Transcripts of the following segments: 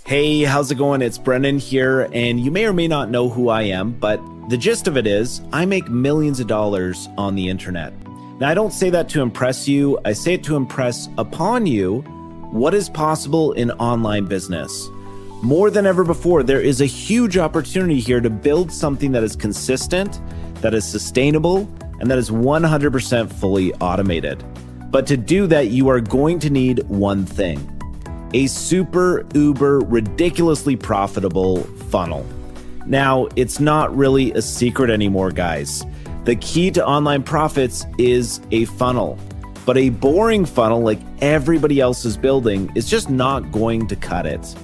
Hey, how's it going? It's Brendan here, and you may or may not know who I am, but the gist of it is I make millions of dollars on the internet. Now, I don't say that to impress you. I say it to impress upon you what is possible in online business. More than ever before, there is a huge opportunity here to build something that is consistent, that is sustainable, and that is 100% fully automated. But to do that, you are going to need one thing: a super uber ridiculously profitable funnel. Now, it's not really a secret anymore, guys. The key to online profits is a funnel, but a boring funnel like everybody else is building is just not going to cut it.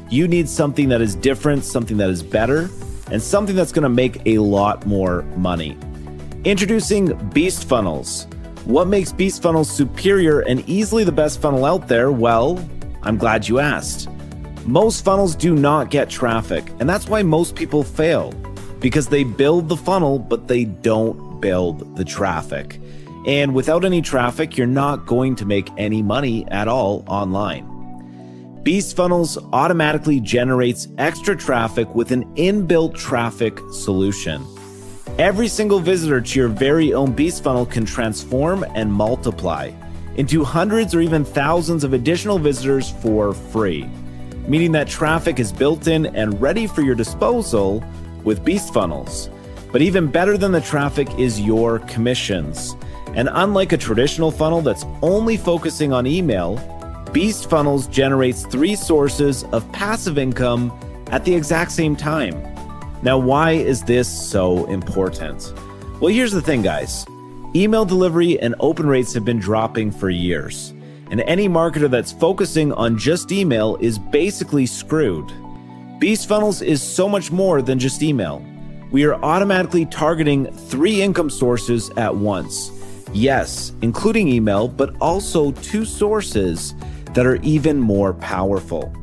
You need something that is different, something that is better, and something that's going to make a lot more money. Introducing Beast Funnels. What makes Beast Funnels superior and easily the best funnel out there? Well, I'm glad you asked. Most funnels do not get traffic, and that's why most people fail, because they build the funnel, but they don't build the traffic. And without any traffic, you're not going to make any money at all online. Beast Funnels automatically generates extra traffic with an inbuilt traffic solution. Every single visitor to your very own Beast Funnel can transform and multiply into hundreds or even thousands of additional visitors for free, meaning that traffic is built in and ready for your disposal with Beast Funnels. But even better than the traffic is your commissions. And unlike a traditional funnel that's only focusing on email, Beast Funnels generates 3 sources of passive income at the exact same time. Now, why is this so important? Well, here's the thing, guys. Email delivery and open rates have been dropping for years, and any marketer that's focusing on just email is basically screwed. Beast Funnels is so much more than just email. We are automatically targeting 3 income sources at once. Yes, including email, but also 2 sources that are even more powerful,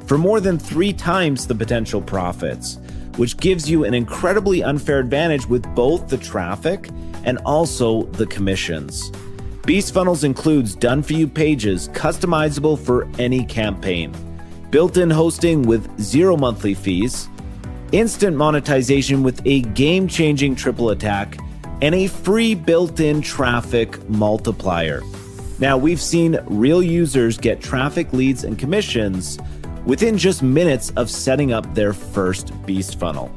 for more than 3 times the potential profits, which gives you an incredibly unfair advantage with both the traffic and also the commissions. Beast Funnels includes done-for-you pages customizable for any campaign, built-in hosting with 0 monthly fees, instant monetization with a game-changing triple attack, and a free built-in traffic multiplier. Now, we've seen real users get traffic, leads, and commissions within just minutes of setting up their first Beast Funnel,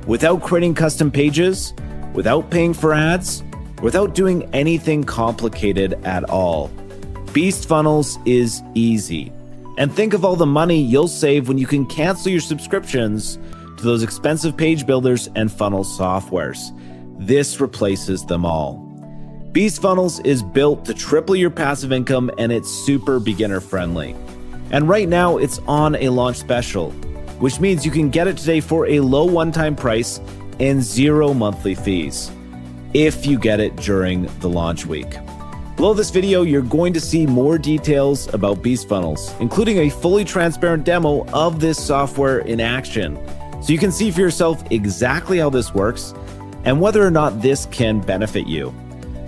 without creating custom pages, without paying for ads, without doing anything complicated at all. Beast Funnels is easy. And think of all the money you'll save when you can cancel your subscriptions to those expensive page builders and funnel softwares. This replaces them all. Beast Funnels is built to triple your passive income, and it's super beginner friendly. And right now it's on a launch special, which means you can get it today for a low one-time price and 0 monthly fees if you get it during the launch week. Below this video, you're going to see more details about Beast Funnels, including a fully transparent demo of this software in action, so you can see for yourself exactly how this works and whether or not this can benefit you.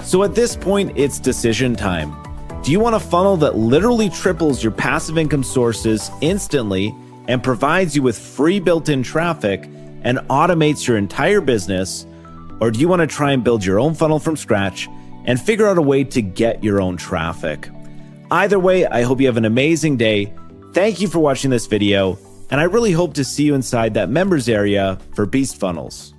So at this point, it's decision time. Do you want a funnel that literally triples your passive income sources instantly and provides you with free built-in traffic and automates your entire business? Or do you want to try and build your own funnel from scratch and figure out a way to get your own traffic? Either way, I hope you have an amazing day. Thank you for watching this video, and I really hope to see you inside that members area for Beast Funnels.